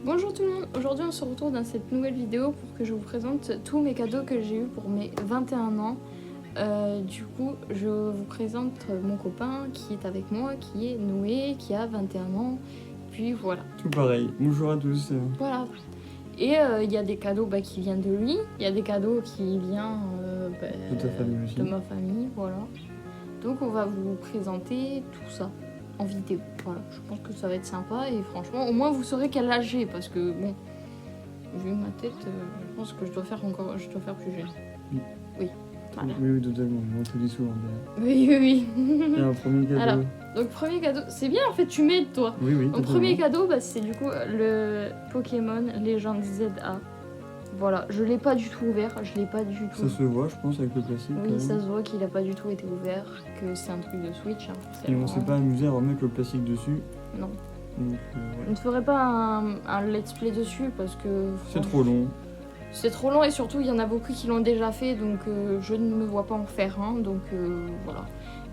Bonjour tout le monde, aujourd'hui on se retrouve dans cette nouvelle vidéo pour que je vous présente tous mes cadeaux que j'ai eu pour mes 21 ans. Du coup, je vous présente mon copain qui est avec moi, qui est Noé, qui a 21 ans. Puis voilà. Tout pareil, bonjour à tous. Voilà. Et il y a des cadeaux qui viennent de lui, il y a des cadeaux qui viennent De ta famille aussi. de ma famille, voilà. Donc on va vous présenter tout ça en vidéo. Voilà, je pense que ça va être sympa et franchement, au moins vous saurez quel âge j'ai parce que bon, vu ma tête, je pense que je dois faire plus jeune. Oui. Oui. Voilà. Oui, totalement, on te dit souvent. Oui. Il y a un premier cadeau. Alors, donc premier cadeau, c'est bien en fait, tu m'aides toi. Oui, Mon totalement. premier cadeau, c'est du coup le Pokémon Legend ZA. Voilà, je l'ai pas du tout ouvert, je l'ai pas du tout. Ça se voit, je pense, avec le plastique. Oui, ça se voit qu'il a pas du tout été ouvert, que c'est un truc de Switch. Et on s'est pas amusé à remettre le plastique dessus. Non. Donc, On ne ferait pas un let's play dessus parce que c'est trop long. c'est trop long et surtout il y en a beaucoup qui l'ont déjà fait donc je ne me vois pas en faire un donc voilà.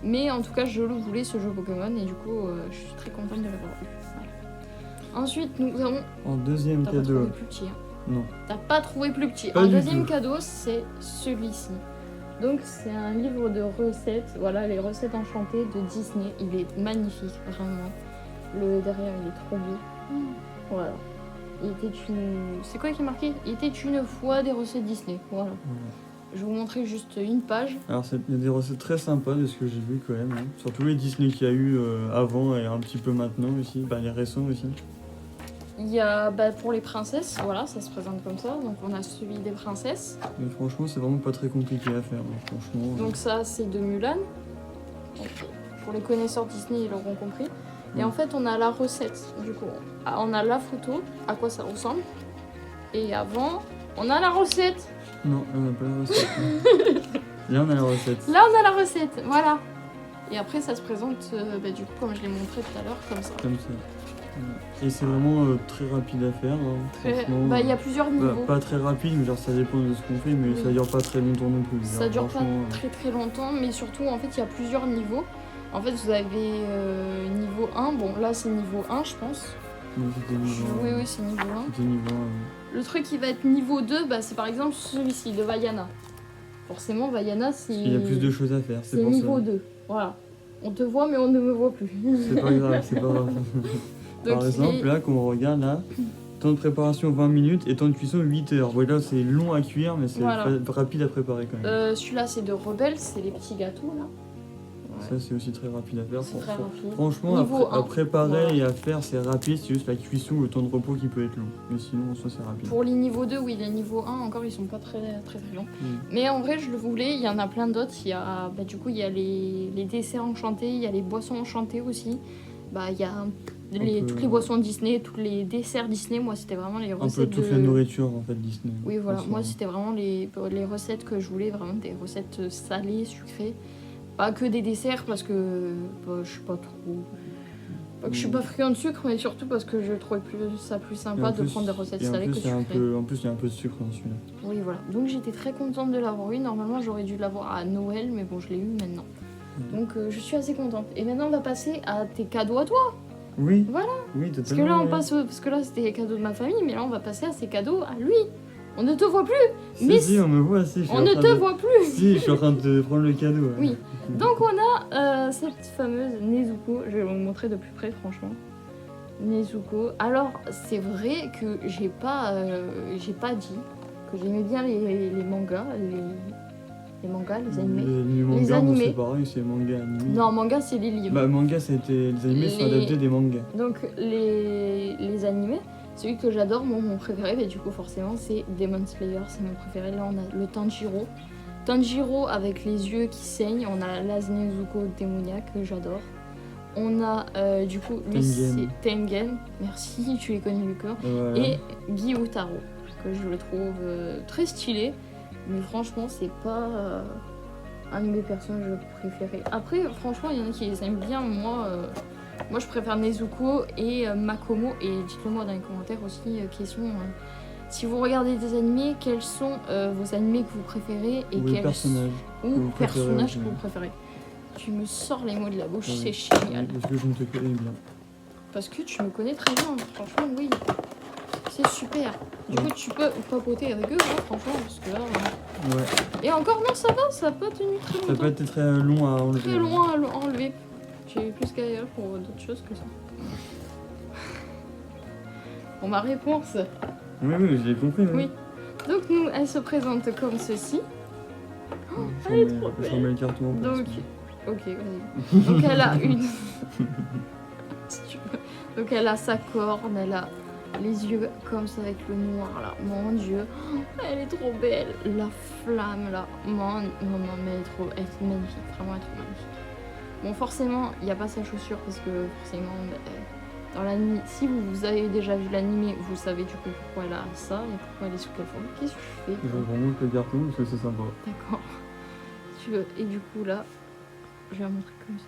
Mais en tout cas je le voulais ce jeu Pokémon et du coup je suis très contente de l'avoir eu. Voilà. Ensuite nous avons... En deuxième T'as pas cadeau. trouvé plus petit hein. Non. T'as pas trouvé plus petit. Pas En du deuxième tout. cadeau c'est celui-ci. Donc c'est un livre de recettes, voilà les recettes enchantées de Disney. Il est magnifique vraiment. Le derrière il est trop beau. Voilà. Il était une... C'est quoi qui est marqué? Il était une fois des recettes Disney. Voilà. Je vais vous montrer juste une page. Alors, il y a des recettes très sympas de ce que j'ai vu quand même. Hein. Surtout les Disney qu'il y a eu avant et un petit peu maintenant aussi. Les récents aussi. Il y a pour les princesses, voilà, ça se présente comme ça. Donc on a celui des princesses. Mais franchement, c'est vraiment pas très compliqué à faire. Hein, franchement. Donc ça c'est de Mulan. Donc, pour les connaisseurs Disney ils l'auront compris. Et en fait on a la recette. Du coup on a la photo, à quoi ça ressemble. Et avant on a la recette. Non, on n'a pas la recette. Là, on a la recette. Là on a la recette, voilà. Et après ça se présente du coup comme je l'ai montré tout à l'heure comme ça. Comme ça. Voilà. Et c'est vraiment très rapide à faire. Hein. Franchement, Il y a plusieurs niveaux. pas très rapide, mais genre ça dépend de ce qu'on fait, mais Oui. ça dure pas très longtemps non plus. Ça dure pas franchement, très longtemps, mais surtout en fait il y a plusieurs niveaux. En fait vous avez niveau 1, bon là c'est niveau 1 je pense. non, c'était niveau Oui c'est niveau 1. C'était niveau 1. Le truc qui va être niveau 2, c'est par exemple celui-ci de Vaiana. Forcément Vaiana c'est... Il y a plus de choses à faire, c'est C'est pour niveau ça. 2, voilà. On te voit mais on ne me voit plus. C'est pas grave, c'est pas grave. Donc, Par exemple, là, comme on regarde là, temps de préparation 20 minutes et temps de cuisson 8 heures. Voilà, c'est long à cuire, mais c'est Voilà. rapide à préparer quand même. Celui-là c'est de Rebelle, c'est les petits gâteaux là. Ça, c'est aussi très rapide à faire. C'est très rapide. Franchement, Niveau à 1, préparer voilà. et à faire, c'est rapide. C'est juste la cuisson ou le temps de repos qui peut être long. Mais sinon, en soi, c'est rapide. Pour les niveaux 2, oui, les niveaux 1 encore ils sont pas très longs. Mais en vrai je le voulais, il y en a plein d'autres. Il y a, du coup il y a les desserts enchantés, il y a les boissons enchantées aussi. Il y a toutes les boissons Disney, tous les desserts Disney. Moi c'était vraiment les recettes Un peu toute la nourriture en fait Disney. Oui voilà, moi c'était vraiment les recettes que je voulais, vraiment des recettes salées, sucrées. Pas que des desserts parce que je suis pas trop... Pas que je suis pas friand de sucre, mais surtout parce que je trouvais ça plus sympa de prendre des recettes salées que sucrées. En plus, il y a un peu de sucre dans celui-là. Oui, voilà. Donc j'étais très contente de l'avoir eu. Normalement, j'aurais dû l'avoir à Noël, mais bon, je l'ai eu maintenant. Donc je suis assez contente. Et maintenant, on va passer à tes cadeaux à toi. Oui. Voilà. Oui, totalement. Parce que là, parce que là, c'était les cadeaux de ma famille, mais là, on va passer à ses cadeaux à lui. On ne te voit plus. Mais Si, on me voit, si. on ne te voit plus. Si, je suis en train de prendre le cadeau. Ouais. Oui. Donc on a cette fameuse Nezuko. Je vais vous montrer de plus près, franchement. Nezuko. Alors, c'est vrai que j'ai pas dit que j'aimais bien les mangas, les mangas, les animés. Les mangas, animés. c'est pareil, c'est manga animé. Non, manga, c'est les livres. Manga, les animés sont adaptés des mangas. Donc, les animés, celui que j'adore, mon préféré, du coup, forcément, c'est Demon Slayer, c'est mon préféré. Là, on a le Tanjiro. Tanjiro avec les yeux qui saignent. On a la Nezuko démoniaque, que j'adore. On a, du coup, lui, c'est Tengen. Merci, tu les connais du corps. Voilà. Et Gyutaro, que je le trouve très stylé. Mais franchement, c'est pas un de mes personnages préférés. Après, franchement, il y en a qui les aiment bien. Moi, je préfère Nezuko et Makomo. Et dites-le moi dans les commentaires aussi, si vous regardez des animés, quels sont vos animés que vous préférez et quels personnages que vous préférez. Tu me sors les mots de la bouche, c'est génial. Parce que je ne te connais bien. Parce que tu me connais très bien, franchement, oui. C'est super. Du coup, tu peux papoter avec eux, hein, franchement, parce que là... Ouais. Et encore, non, ça va, ça n'a pas tenu très Ça longtemps. n'a pas été très long à enlever. Très loin à enlever. J'ai eu plus qu'ailleurs pour d'autres choses que ça. Bon, ma réponse. Oui, je l'ai compris. Oui. Donc, nous, elle se présente comme ceci. Elle est trop belle. Je remets le carton en place. Donc, ok, vas-y. Donc, elle a une. Si tu veux. Donc, elle a sa corne, elle a les yeux comme ça avec le noir là. Mon Dieu, elle est trop belle. La flamme là. Maman, mais elle est magnifique. Vraiment, elle est trop magnifique. Bon, forcément, il n'y a pas sa chaussure parce que forcément, dans l'anime, si vous avez déjà vu l'animé, vous savez du coup pourquoi elle a ça et pourquoi elle est sous quelle forme. Qu'est-ce que je fais? Je remonte le carton parce que c'est sympa. D'accord. Si tu veux. Et du coup, là, je vais la montrer comme ça.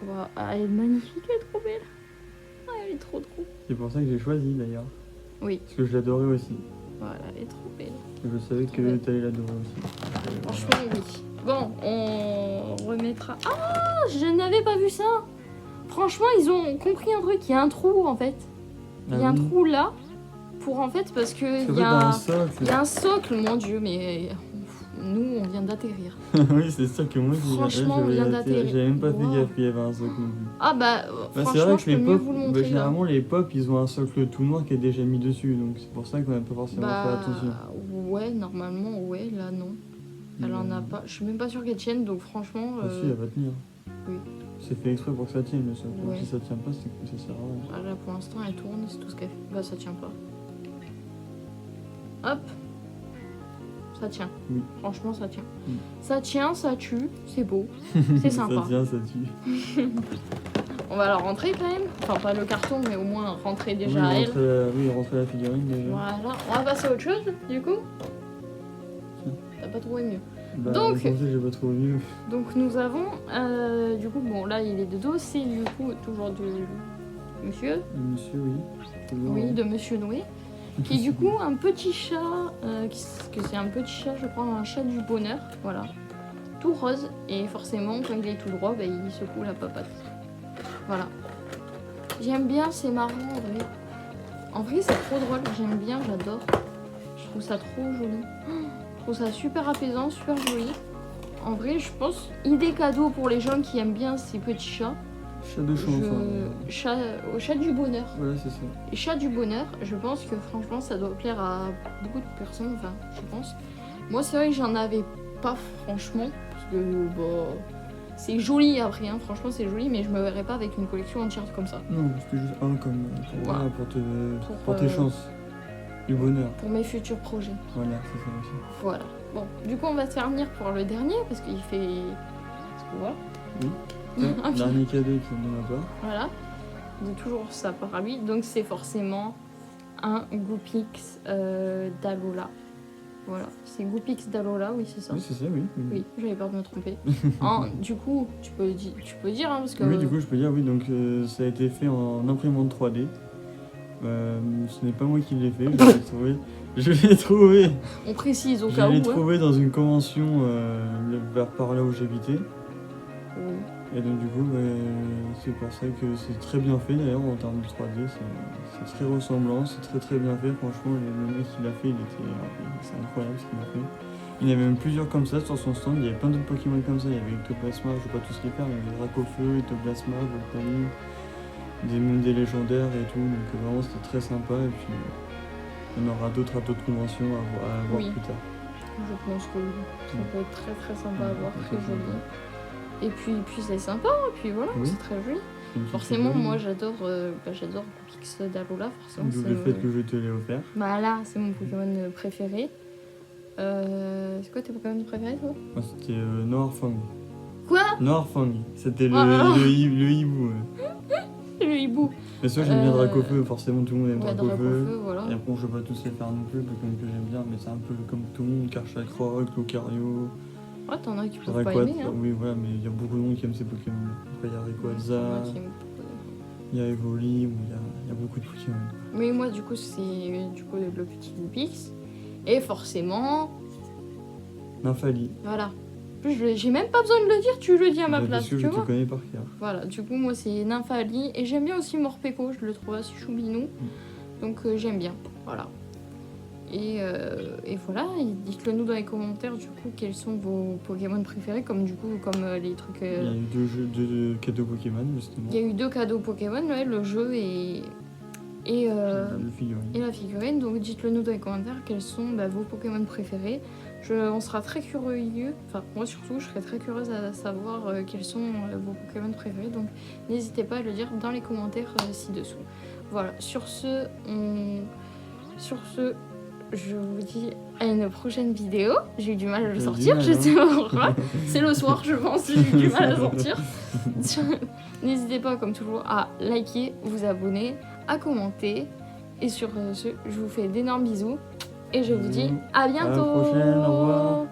Wow. Ah, elle est magnifique, elle est trop belle. Ah, elle est trop. C'est pour ça que j'ai choisi d'ailleurs. Oui. Parce que je l'adorais aussi. Voilà, elle est trop belle. Et je savais que tu allais l'adorer aussi. Franchement, oui. Bon, on remettra. Ah, je n'avais pas vu ça. Franchement, ils ont compris un truc. Il y a un trou en fait. Il y a un trou là. Pour en fait, parce que il y a un socle, mon Dieu, mais nous, on vient d'atterrir. Oui, c'est sûr que moi, franchement, on vient d'atterrir. J'avais même pas fait gaffe qu'il y avait un socle non plus. Ah bah, c'est franchement, vrai que je peux les mieux pop, vous le montrer. généralement, les pop, ils ont un socle tout noir qui est déjà mis dessus. Donc c'est pour ça qu'on n'a pas forcément fait attention. Ouais, normalement, ouais, là, non. Elle en a pas. Je suis même pas sûre qu'elle tienne, donc franchement. Ah si, elle va tenir. Oui. C'est fait exprès pour que ça tienne le socle. Ouais. Si ça tient pas, c'est que ça sert à rien. Ah, là, pour l'instant, elle tourne, c'est tout ce qu'elle fait. Bah, ça tient pas. Hop. Ça tient. Oui. Franchement, ça tient. Oui. Ça tient, ça tue, c'est beau. C'est sympa. Ça tient, ça tue. On va la rentrer quand même. Enfin, pas le carton, mais au moins rentrer déjà à elle. Rentrer la figurine déjà. Voilà. On va passer à autre chose, du coup. T'as pas trouvé mieux. Bah, donc, j'ai pas trouvé mieux. Donc nous avons, du coup, bon là il est de dos, c'est du coup toujours de monsieur. Monsieur, oui. Toujours, Oui, de monsieur Noé. Qui est du coup un petit chat, que c'est un petit chat, je crois, un chat du bonheur, voilà. Tout rose, et forcément quand il est tout droit, bah, il secoue la papate. Voilà. J'aime bien, c'est marrant en vrai. En vrai c'est trop drôle, j'aime bien, j'adore. Je trouve ça trop joli. Je trouve ça super apaisant, super joli. En vrai, je pense, idée cadeau pour les gens qui aiment bien ces petits chats. Chat de chant, Chat du bonheur. Voilà, c'est ça. Et chat du bonheur, je pense que franchement, ça doit plaire à beaucoup de personnes, enfin, je pense. Moi, c'est vrai que j'en avais pas, franchement, parce que, bah, c'est joli après, hein, franchement, c'est joli, mais je me verrais pas avec une collection entière comme ça. Non, c'était juste un comme Voilà. pour tes chances. Du bonheur. Pour mes futurs projets. Voilà, c'est ça aussi. Voilà. Bon, du coup, on va se faire venir pour le dernier, parce qu'il fait... Parce que voilà. Oui. Dernier cadeau qui ne m'en a pas. Voilà. De toujours ça part à lui. Donc, c'est forcément un Goopix d'Alola. Voilà. C'est Goopix d'Alola, oui, c'est ça. Oui, c'est ça, oui. Oui, j'avais peur de me tromper. Du coup, tu peux dire, hein, parce que... Oui, du coup, je peux dire, oui, donc ça a été fait en imprimante 3D. Ce n'est pas moi qui l'ai fait, je l'ai trouvé. On précise au cas où. Je l'ai trouvé dans une convention vers par là où j'habitais. Oui. Et donc du coup, c'est pour ça que c'est très bien fait d'ailleurs en termes de 3D. C'est très ressemblant, c'est très bien fait. Franchement, le mec qui l'a fait, c'est incroyable ce qu'il a fait. Il y avait même plusieurs comme ça sur son stand. Il y avait plein d'autres Pokémon comme ça. Il y avait Ectoplasma, je ne vais pas tous les faire, mais il y avait Dracofeu, Ectoplasma, Volcanique. Des légendaires et tout, donc vraiment c'était très sympa et puis on aura d'autres conventions à voir plus tard. Je pense que ça peut être très sympa à voir, très joli. Et puis c'est sympa, et puis voilà, c'est très joli. Forcément, moi j'adore Goopix d'Alola, forcément. D'où le fait que je te l'ai offert. Bah là, c'est mon Pokémon préféré. C'est quoi tes Pokémon préférés toi? Moi c'était Noirfang. Quoi? Noirfang, c'était le hibou. Le hibou. Bien sûr, j'aime bien Dracofeu, forcément tout le monde aime Dracofeu. Voilà. Et après, je vais pas tous les faire non plus, Pokémon que j'aime bien, mais c'est un peu comme tout le monde, Karchakroc, Lucario. Ouais, t'en as qui peuvent pas aimer, hein. Oui, voilà, mais il y a beaucoup de monde qui aime ces Pokémon. Après, il y a Rayquaza, il y a Evoli, il y a beaucoup de Pokémon. Mais moi, du coup, c'est le petit Goopix. Et forcément... Nymphali. Voilà. J'ai même pas besoin de le dire, tu le dis à ma place, tu vois. Parce que je te connais par cœur. Voilà, du coup, moi, c'est Nymphali. Et j'aime bien aussi Morpeko, je le trouve assez choubinou. Donc, j'aime bien. Voilà. Et voilà, et dites-le nous dans les commentaires du coup quels sont vos Pokémon préférés, comme les trucs. Il y a eu deux cadeaux Pokémon justement. Il y a eu 2 cadeaux Pokémon, ouais, le jeu et la figurine. Donc dites-le nous dans les commentaires quels sont vos Pokémon préférés. On sera très curieux, enfin moi surtout, je serais très curieuse à savoir quels sont vos Pokémon préférés. Donc n'hésitez pas à le dire dans les commentaires ci-dessous. Voilà, sur ce, je vous dis à une prochaine vidéo. J'ai eu du mal à le sortir, je sais pas pourquoi. C'est le soir, je pense, j'ai eu du mal à sortir. N'hésitez pas, comme toujours, à liker, vous abonner, à commenter. Et sur ce, je vous fais d'énormes bisous. Et je vous dis à bientôt. À la prochaine, au revoir.